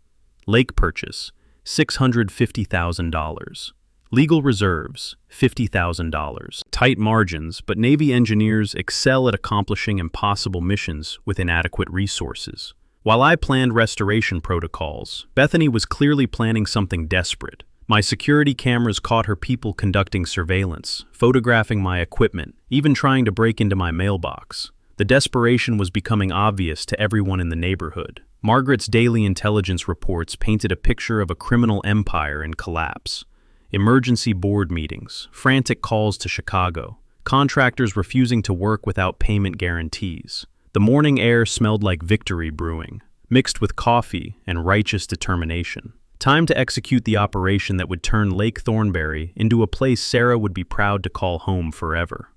Lake purchase, $650,000. Legal reserves, $50,000. Tight margins, but Navy engineers excel at accomplishing impossible missions with inadequate resources. While I planned restoration protocols, Bethany was clearly planning something desperate. My security cameras caught her people conducting surveillance, photographing my equipment, even trying to break into my mailbox. The desperation was becoming obvious to everyone in the neighborhood. Margaret's daily intelligence reports painted a picture of a criminal empire in collapse. Emergency board meetings, frantic calls to Chicago, contractors refusing to work without payment guarantees. The morning air smelled like victory brewing, mixed with coffee and righteous determination. Time to execute the operation that would turn Lake Thornberry into a place Sarah would be proud to call home forever.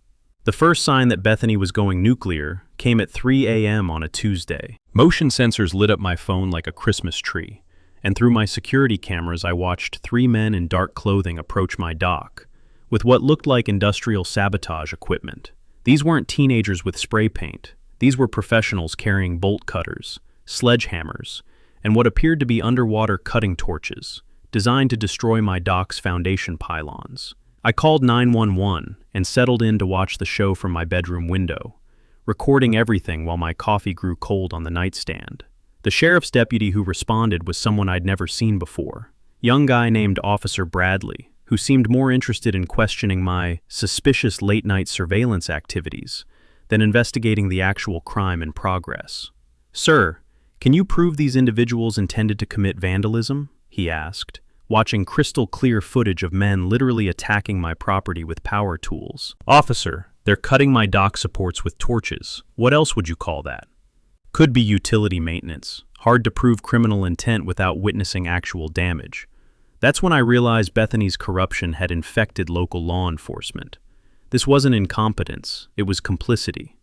The first sign that Bethany was going nuclear came at 3 a.m. on a Tuesday. Motion sensors lit up my phone like a Christmas tree, and through my security cameras I watched 3 men in dark clothing approach my dock, with what looked like industrial sabotage equipment. These weren't teenagers with spray paint. These were professionals carrying bolt cutters, sledgehammers, and what appeared to be underwater cutting torches, designed to destroy my dock's foundation pylons. I called 911 and settled in to watch the show from my bedroom window, recording everything while my coffee grew cold on the nightstand. The sheriff's deputy who responded was someone I'd never seen before. Young guy named Officer Bradley, who seemed more interested in questioning my suspicious late-night surveillance activities than investigating the actual crime in progress. "Sir, can you prove these individuals intended to commit vandalism?" he asked, watching crystal-clear footage of men literally attacking my property with power tools. "Officer, they're cutting my dock supports with torches. What else would you call that?" Could be utility maintenance. Hard to prove criminal intent without witnessing actual damage. That's when I realized Bethany's corruption had infected local law enforcement. This wasn't incompetence, it was complicity.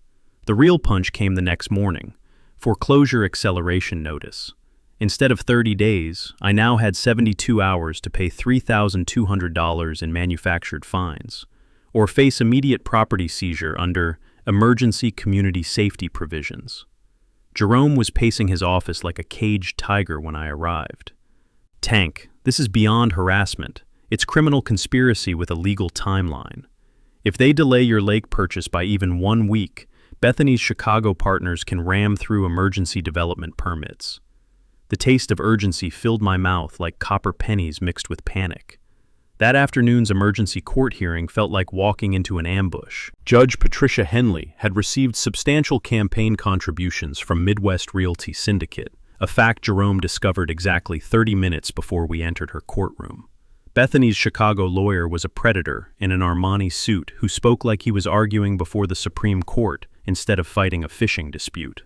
The real punch came the next morning. Foreclosure acceleration notice. Instead of 30 days, I now had 72 hours to pay $3,200 in manufactured fines, or face immediate property seizure under emergency community safety provisions. Jerome was pacing his office like a caged tiger when I arrived. "Tank, this is beyond harassment. It's criminal conspiracy with a legal timeline. If they delay your lake purchase by even 1 week, Bethany's Chicago partners can ram through emergency development permits." The taste of urgency filled my mouth like copper pennies mixed with panic. That afternoon's emergency court hearing felt like walking into an ambush. Judge Patricia Henley had received substantial campaign contributions from Midwest Realty Syndicate, a fact Jerome discovered exactly 30 minutes before we entered her courtroom. Bethany's Chicago lawyer was a predator in an Armani suit who spoke like he was arguing before the Supreme Court instead of fighting a fishing dispute.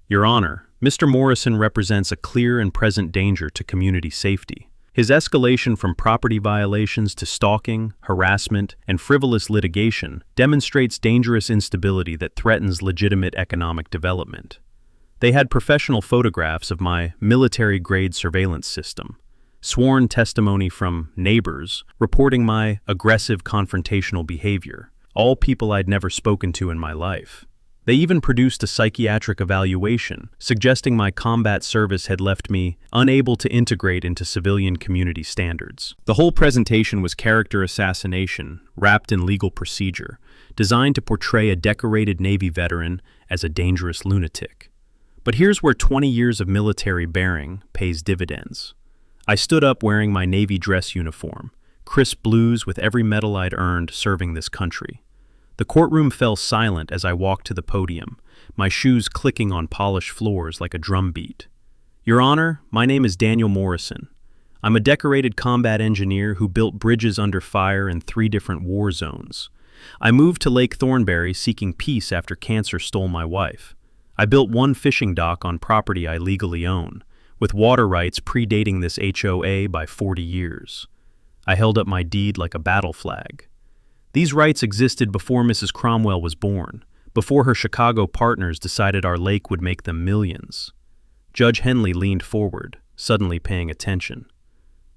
"Your Honor, Mr. Morrison represents a clear and present danger to community safety. His escalation from property violations to stalking, harassment, and frivolous litigation demonstrates dangerous instability that threatens legitimate economic development." They had professional photographs of my military-grade surveillance system, sworn testimony from neighbors reporting my aggressive confrontational behavior, all people I'd never spoken to in my life. They even produced a psychiatric evaluation, suggesting my combat service had left me unable to integrate into civilian community standards. The whole presentation was character assassination, wrapped in legal procedure, designed to portray a decorated Navy veteran as a dangerous lunatic. But here's where 20 years of military bearing pays dividends. I stood up wearing my Navy dress uniform, crisp blues with every medal I'd earned serving this country. The courtroom fell silent as I walked to the podium, my shoes clicking on polished floors like a drum beat. "Your Honor, my name is Daniel Morrison. I'm a decorated combat engineer who built bridges under fire in 3 different war zones. I moved to Lake Thornberry seeking peace after cancer stole my wife. I built 1 fishing dock on property I legally own, with water rights predating this HOA by 40 years. I held up my deed like a battle flag. These rights existed before Mrs. Cromwell was born, before her Chicago partners decided our lake would make them millions." Judge Henley leaned forward, suddenly paying attention.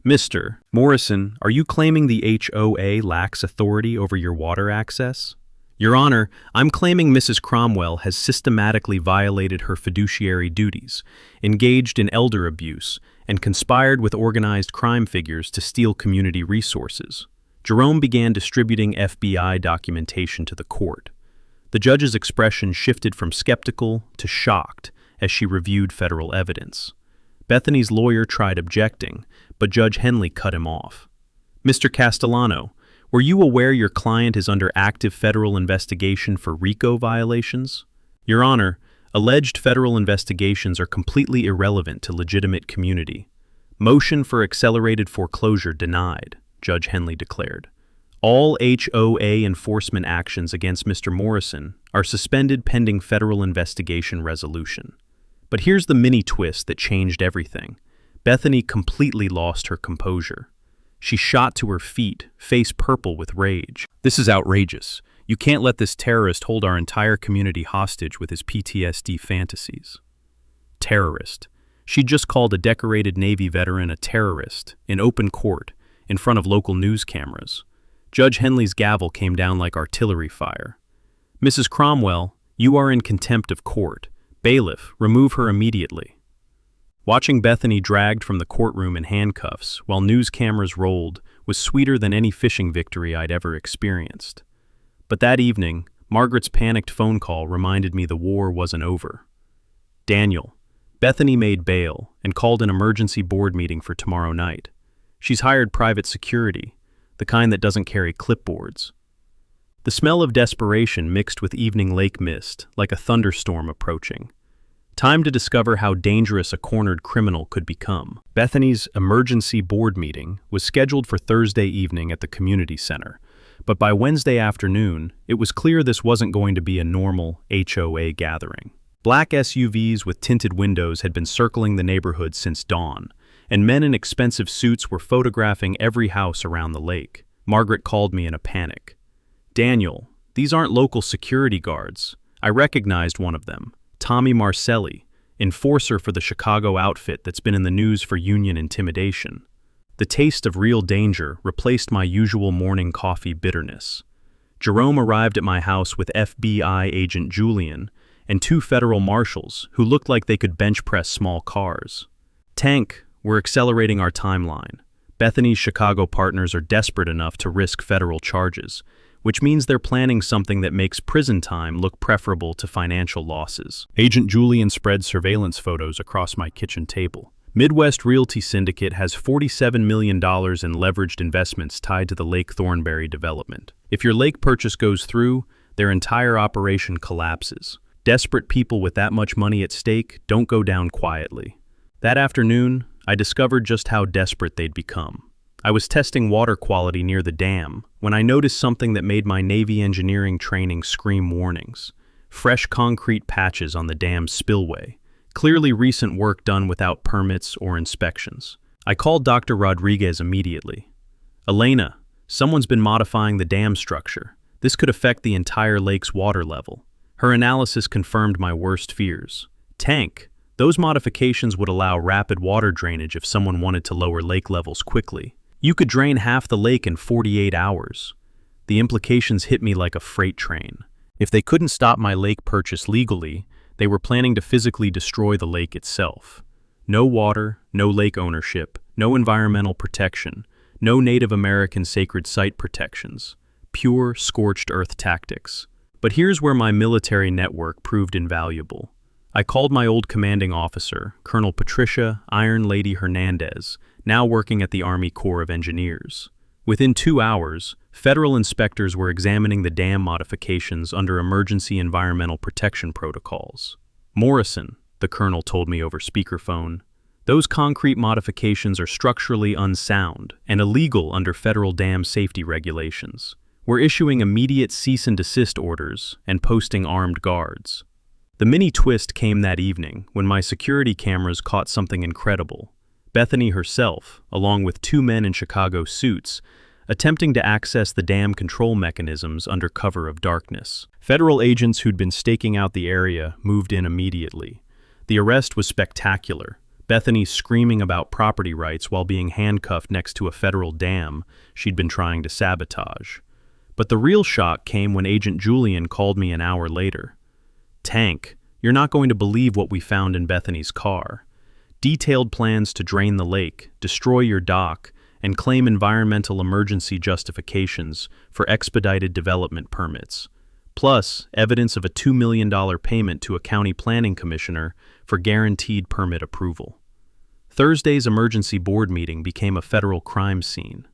Mr. Morrison, are you claiming the HOA lacks authority over your water access? Your Honor, I'm claiming Mrs. Cromwell has systematically violated her fiduciary duties, engaged in elder abuse, and conspired with organized crime figures to steal community resources. Jerome began distributing FBI documentation to the court. The judge's expression shifted from skeptical to shocked as she reviewed federal evidence. Bethany's lawyer tried objecting, but Judge Henley cut him off. Mr. Castellano, were you aware your client is under active federal investigation for RICO violations? Your Honor, alleged federal investigations are completely irrelevant to legitimate community. Motion for accelerated foreclosure denied, Judge Henley declared. All HOA enforcement actions against Mr. Morrison are suspended pending federal investigation resolution. But here's the mini twist that changed everything. Bethany completely lost her composure. She shot to her feet, face purple with rage. This is outrageous. You can't let this terrorist hold our entire community hostage with his PTSD fantasies. Terrorist. She just called a decorated Navy veteran a terrorist in open court in front of local news cameras. Judge Henley's gavel came down like artillery fire. Mrs. Cromwell, you are in contempt of court. Bailiff, remove her immediately. Watching Bethany dragged from the courtroom in handcuffs while news cameras rolled was sweeter than any fishing victory I'd ever experienced. But that evening, Margaret's panicked phone call reminded me the war wasn't over. Daniel, Bethany made bail and called an emergency board meeting for tomorrow night. She's hired private security, the kind that doesn't carry clipboards. The smell of desperation mixed with evening lake mist, like a thunderstorm approaching. Time to discover how dangerous a cornered criminal could become. Bethany's emergency board meeting was scheduled for Thursday evening at the community center, but by Wednesday afternoon, it was clear this wasn't going to be a normal HOA gathering. Black SUVs with tinted windows had been circling the neighborhood since dawn, and men in expensive suits were photographing every house around the lake. Margaret called me in a panic. Daniel, these aren't local security guards. I recognized one of them. Tommy Marcelli, enforcer for the Chicago outfit that's been in the news for union intimidation. The taste of real danger replaced my usual morning coffee bitterness. Jerome arrived at my house with FBI agent Julian and 2 federal marshals who looked like they could bench press small cars. Tank, we're accelerating our timeline. Bethany's Chicago partners are desperate enough to risk federal charges, which means they're planning something that makes prison time look preferable to financial losses. Agent Julian spread surveillance photos across my kitchen table. Midwest Realty Syndicate has $47 million in leveraged investments tied to the Lake Thornberry development. If your lake purchase goes through, their entire operation collapses. Desperate people with that much money at stake don't go down quietly. That afternoon, I discovered just how desperate they'd become. I was testing water quality near the dam when I noticed something that made my Navy engineering training scream warnings. Fresh concrete patches on the dam's spillway. Clearly recent work done without permits or inspections. I called Dr. Rodriguez immediately. Elena, someone's been modifying the dam structure. This could affect the entire lake's water level. Her analysis confirmed my worst fears. Tank, those modifications would allow rapid water drainage if someone wanted to lower lake levels quickly. You could drain half the lake in 48 hours. The implications hit me like a freight train. If they couldn't stop my lake purchase legally, they were planning to physically destroy the lake itself. No water, no lake ownership, no environmental protection, no Native American sacred site protections. Pure, scorched earth tactics. But here's where my military network proved invaluable. I called my old commanding officer, Colonel Patricia Iron Lady Hernandez, now working at the Army Corps of Engineers. Within 2 hours, federal inspectors were examining the dam modifications under emergency environmental protection protocols. Morrison, the colonel told me over speakerphone, those concrete modifications are structurally unsound and illegal under federal dam safety regulations. We're issuing immediate cease and desist orders and posting armed guards. The mini twist came that evening when my security cameras caught something incredible. Bethany herself, along with 2 men in Chicago suits, attempting to access the dam control mechanisms under cover of darkness. Federal agents who'd been staking out the area moved in immediately. The arrest was spectacular. Bethany screaming about property rights while being handcuffed next to a federal dam she'd been trying to sabotage. But the real shock came when Agent Julian called me an hour later. "Tank, you're not going to believe what we found in Bethany's car. Detailed plans to drain the lake, destroy your dock, and claim environmental emergency justifications for expedited development permits. Plus, evidence of a $2 million payment to a county planning commissioner for guaranteed permit approval." Thursday's emergency board meeting became a federal crime scene.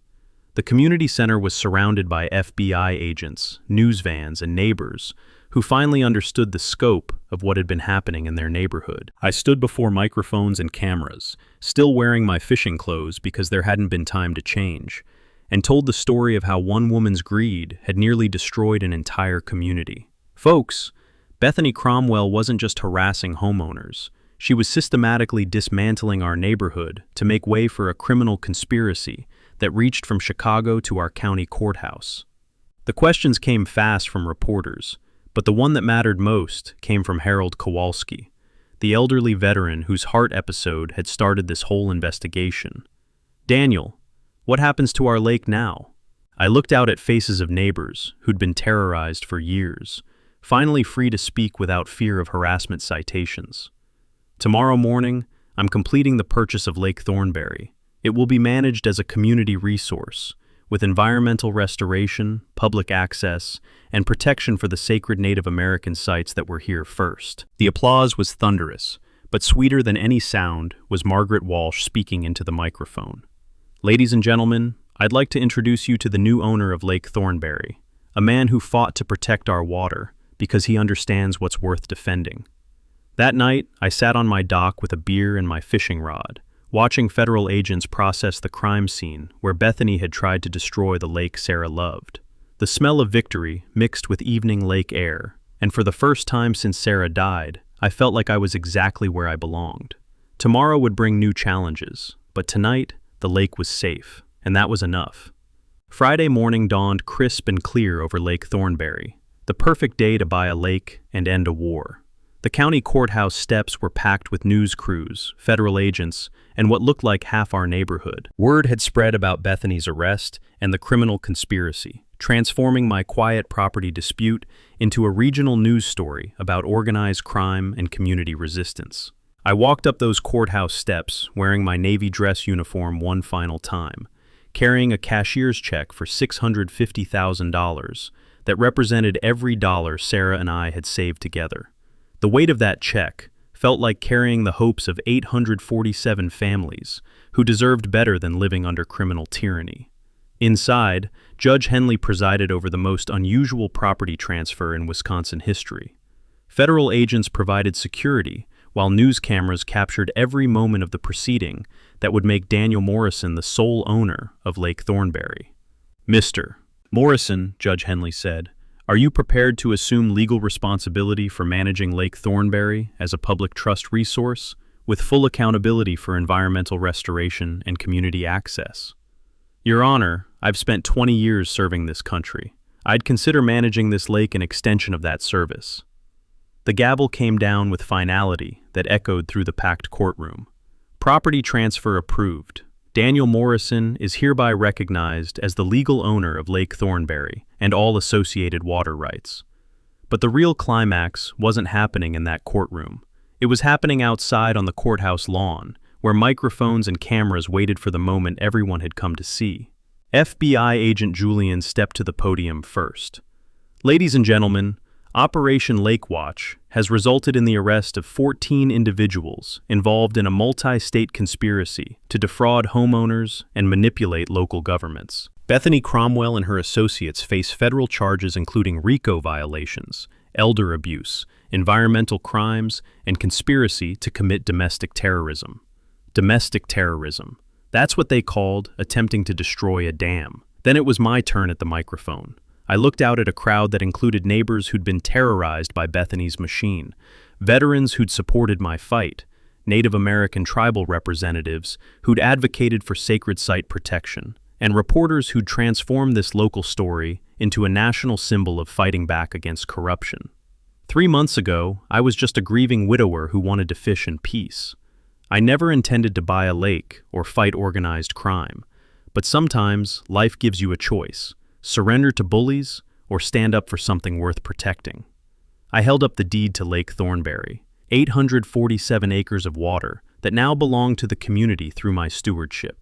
The community center was surrounded by FBI agents, news vans, and neighbors who finally understood the scope of what had been happening in their neighborhood. I stood before microphones and cameras, still wearing my fishing clothes because there hadn't been time to change, and told the story of how one woman's greed had nearly destroyed an entire community. Folks, Bethany Cromwell wasn't just harassing homeowners. She was systematically dismantling our neighborhood to make way for a criminal conspiracy that reached from Chicago to our county courthouse. The questions came fast from reporters, but the one that mattered most came from Harold Kowalski, the elderly veteran whose heart episode had started this whole investigation. "Daniel, what happens to our lake now?" I looked out at faces of neighbors who'd been terrorized for years, finally free to speak without fear of harassment citations. "Tomorrow morning, I'm completing the purchase of Lake Thornberry. It will be managed as a community resource, with environmental restoration, public access, and protection for the sacred Native American sites that were here first." The applause was thunderous, but sweeter than any sound was Margaret Walsh speaking into the microphone. "Ladies and gentlemen, I'd like to introduce you to the new owner of Lake Thornberry, a man who fought to protect our water because he understands what's worth defending." That night, I sat on my dock with a beer and my fishing rod, watching federal agents process the crime scene where Bethany had tried to destroy the lake Sarah loved. The smell of victory mixed with evening lake air, and for the first time since Sarah died, I felt like I was exactly where I belonged. Tomorrow would bring new challenges, but tonight, the lake was safe, and that was enough. Friday morning dawned crisp and clear over Lake Thornberry, the perfect day to buy a lake and end a war. The county courthouse steps were packed with news crews, federal agents, and what looked like half our neighborhood. Word had spread about Bethany's arrest and the criminal conspiracy, transforming my quiet property dispute into a regional news story about organized crime and community resistance. I walked up those courthouse steps wearing my Navy dress uniform one final time, carrying a cashier's check for $650,000 that represented every dollar Sarah and I had saved together. The weight of that check felt like carrying the hopes of 847 families who deserved better than living under criminal tyranny. Inside, Judge Henley presided over the most unusual property transfer in Wisconsin history. Federal agents provided security, while news cameras captured every moment of the proceeding that would make Daniel Morrison the sole owner of Lake Thornberry. "Mr. Morrison," Judge Henley said, "are you prepared to assume legal responsibility for managing Lake Thornberry as a public trust resource, with full accountability for environmental restoration and community access?" "Your Honor, I've spent 20 years serving this country. I'd consider managing this lake an extension of that service." The gavel came down with finality that echoed through the packed courtroom. Property transfer approved. Daniel Morrison is hereby recognized as the legal owner of Lake Thornberry and all associated water rights. But the real climax wasn't happening in that courtroom. It was happening outside on the courthouse lawn, where microphones and cameras waited for the moment everyone had come to see. FBI agent Julian stepped to the podium first. "Ladies and gentlemen, Operation Lake Watch has resulted in the arrest of 14 individuals involved in a multi-state conspiracy to defraud homeowners and manipulate local governments. Bethany Cromwell and her associates face federal charges including RICO violations, elder abuse, environmental crimes, and conspiracy to commit domestic terrorism. Domestic terrorism. That's what they called attempting to destroy a dam. Then it was my turn at the microphone. I looked out at a crowd that included neighbors who'd been terrorized by Bethany's machine, veterans who'd supported my fight, Native American tribal representatives who'd advocated for sacred site protection, and reporters who'd transformed this local story into a national symbol of fighting back against corruption. 3 months ago, I was just a grieving widower who wanted to fish in peace. I never intended to buy a lake or fight organized crime, but sometimes life gives you a choice: surrender to bullies or stand up for something worth protecting. I held up the deed to Lake Thornberry, 847 acres of water that now belong to the community through my stewardship.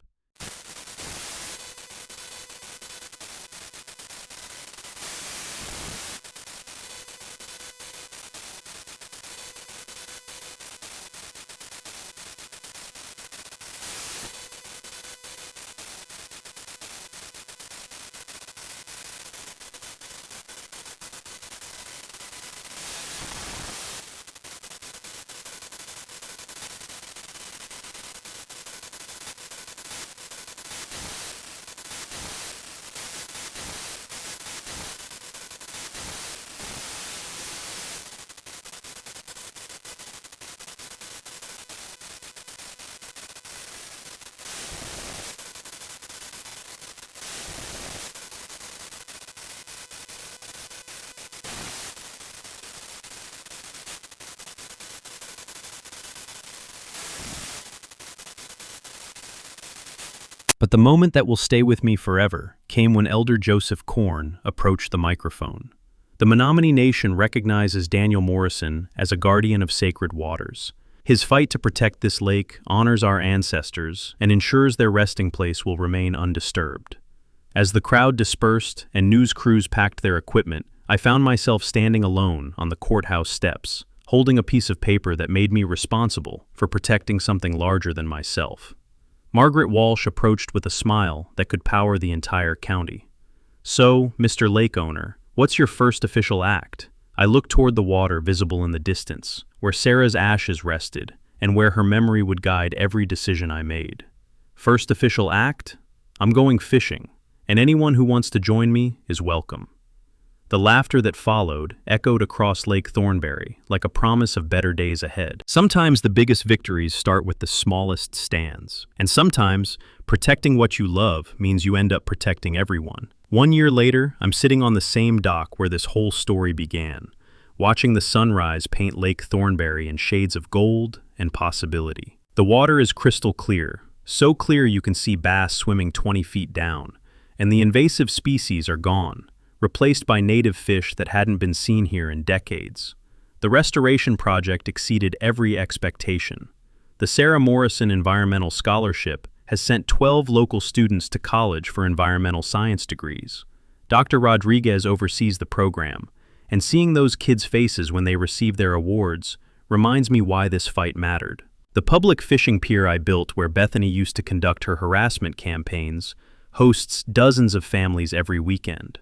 But the moment that will stay with me forever came when Elder Joseph Korn approached the microphone. The Menominee Nation recognizes Daniel Morrison as a guardian of sacred waters. His fight to protect this lake honors our ancestors and ensures their resting place will remain undisturbed. As the crowd dispersed and news crews packed their equipment, I found myself standing alone on the courthouse steps, holding a piece of paper that made me responsible for protecting something larger than myself. Margaret Walsh approached with a smile that could power the entire county. "So, Mr. Lake Owner, what's your first official act?" I looked toward the water visible in the distance, where Sarah's ashes rested, and where her memory would guide every decision I made. "First official act? I'm going fishing, and anyone who wants to join me is welcome." The laughter that followed echoed across Lake Thornberry like a promise of better days ahead. Sometimes the biggest victories start with the smallest stands, and sometimes protecting what you love means you end up protecting everyone. 1 year later, I'm sitting on the same dock where this whole story began, watching the sunrise paint Lake Thornberry in shades of gold and possibility. The water is crystal clear, so clear you can see bass swimming 20 feet down, and the invasive species are gone, replaced by native fish that hadn't been seen here in decades. The restoration project exceeded every expectation. The Sarah Morrison Environmental Scholarship has sent 12 local students to college for environmental science degrees. Dr. Rodriguez oversees the program, and seeing those kids' faces when they receive their awards reminds me why this fight mattered. The public fishing pier I built where Bethany used to conduct her harassment campaigns hosts dozens of families every weekend.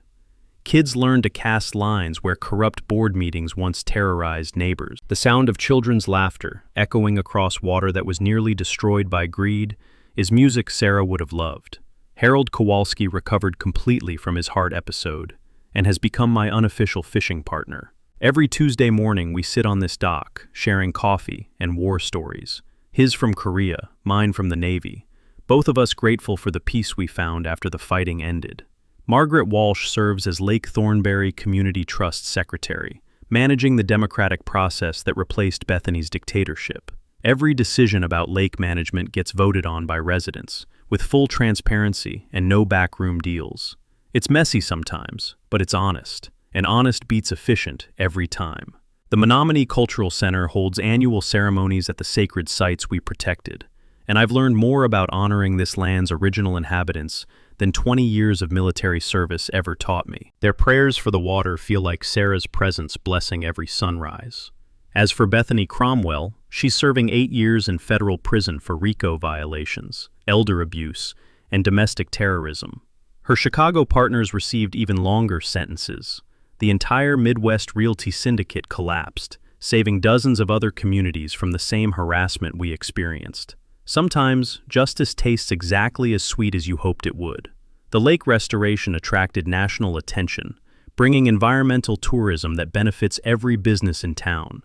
Kids learn to cast lines where corrupt board meetings once terrorized neighbors. The sound of children's laughter, echoing across water that was nearly destroyed by greed, is music Sarah would have loved. Harold Kowalski recovered completely from his heart episode and has become my unofficial fishing partner. Every Tuesday morning we sit on this dock, sharing coffee and war stories. His from Korea, mine from the Navy. Both of us grateful for the peace we found after the fighting ended. Margaret Walsh serves as Lake Thornberry Community Trust Secretary, managing the democratic process that replaced Bethany's dictatorship. Every decision about lake management gets voted on by residents, with full transparency and no backroom deals. It's messy sometimes, but it's honest, and honest beats efficient every time. The Menominee Cultural Center holds annual ceremonies at the sacred sites we protected, and I've learned more about honoring this land's original inhabitants than 20 years of military service ever taught me. Their prayers for the water feel like Sarah's presence blessing every sunrise. As for Bethany Cromwell, she's serving 8 years in federal prison for RICO violations, elder abuse, and domestic terrorism. Her Chicago partners received even longer sentences. The entire Midwest Realty Syndicate collapsed, saving dozens of other communities from the same harassment we experienced. Sometimes, justice tastes exactly as sweet as you hoped it would. The lake restoration attracted national attention, bringing environmental tourism that benefits every business in town.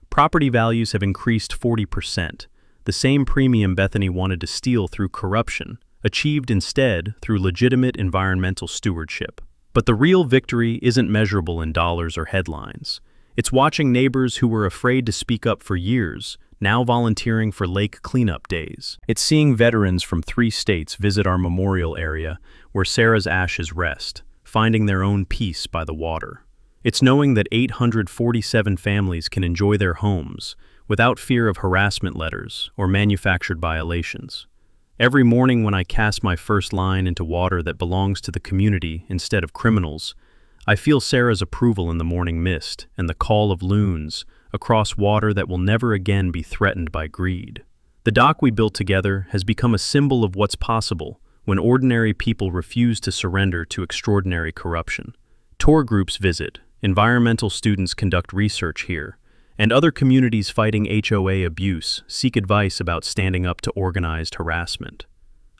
Property values have increased 40%, the same premium Bethany wanted to steal through corruption, achieved instead through legitimate environmental stewardship. But the real victory isn't measurable in dollars or headlines. It's watching neighbors who were afraid to speak up for years now volunteering for lake cleanup days. It's seeing veterans from 3 states visit our memorial area where Sarah's ashes rest, finding their own peace by the water. It's knowing that 847 families can enjoy their homes without fear of harassment letters or manufactured violations. Every morning when I cast my first line into water that belongs to the community instead of criminals, I feel Sarah's approval in the morning mist and the call of loons across water that will never again be threatened by greed. The dock we built together has become a symbol of what's possible when ordinary people refuse to surrender to extraordinary corruption. Tour groups visit, environmental students conduct research here, and other communities fighting HOA abuse seek advice about standing up to organized harassment.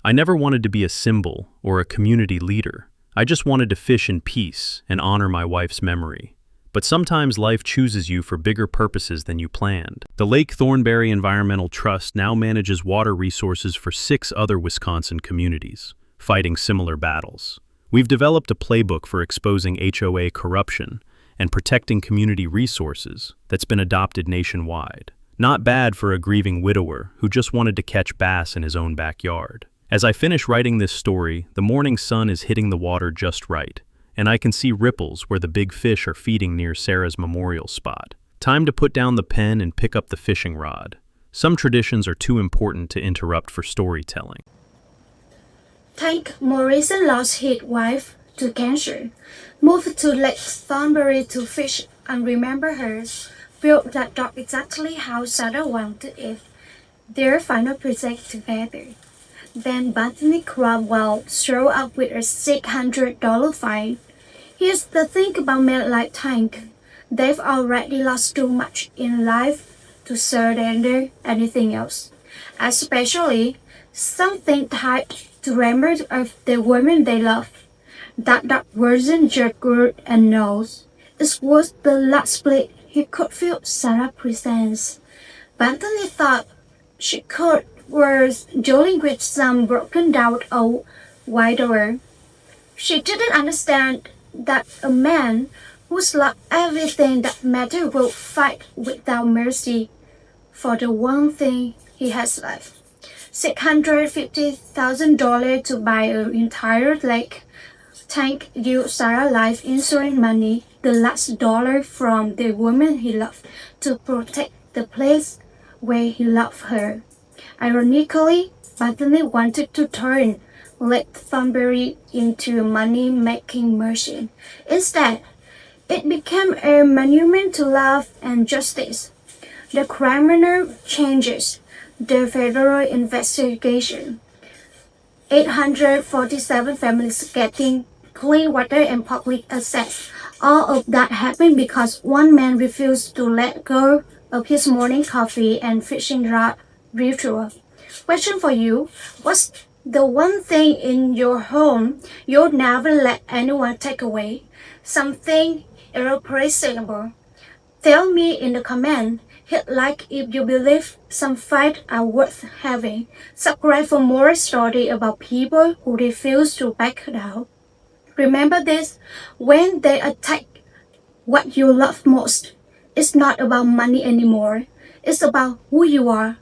I never wanted to be a symbol or a community leader. I just wanted to fish in peace and honor my wife's memory. But sometimes life chooses you for bigger purposes than you planned. The Lake Thornberry Environmental Trust now manages water resources for 6 other Wisconsin communities, fighting similar battles. We've developed a playbook for exposing HOA corruption and protecting community resources that's been adopted nationwide. Not bad for a grieving widower who just wanted to catch bass in his own backyard. As I finish writing this story, the morning sun is hitting the water just right, and I can see ripples where the big fish are feeding near Sarah's memorial spot. Time to put down the pen and pick up the fishing rod. Some traditions are too important to interrupt for storytelling. Tank Morrison lost his wife to cancer, moved to Lake Thornberry to fish and remember her, built that dock exactly how Sarah wanted it, their final project together. Then Bethany Cromwell showed up with a $600 fine. Here's the thing about men like Tank. They've already lost too much in life to surrender anything else, especially something tied to memories of the women they love. That wasn't just good and nose. It was the last split he could feel Sarah presents. Bethany thought she could was dealing with some broken down old widower. She didn't understand that a man who's lost everything that mattered will fight without mercy for the one thing he has left. $650,000 to buy an entire lake. Tank used Sarah's life insurance money, the last dollar from the woman he loved, to protect the place where he loved her. Ironically, Bethany wanted to turn Lake Thornberry into a money-making machine. Instead, it became a monument to love and justice. The criminal changes, the federal investigation, 847 families getting clean water and public access. All of that happened because one man refused to let go of his morning coffee and fishing rod ritual. Question for you: what's the one thing in your home you'll never let anyone take away? Something irreplaceable. Tell me in the comment. Hit like if you believe some fights are worth having. Subscribe for more stories about people who refuse to back down. Remember this: when they attack what you love most, it's not about money anymore. It's about who you are.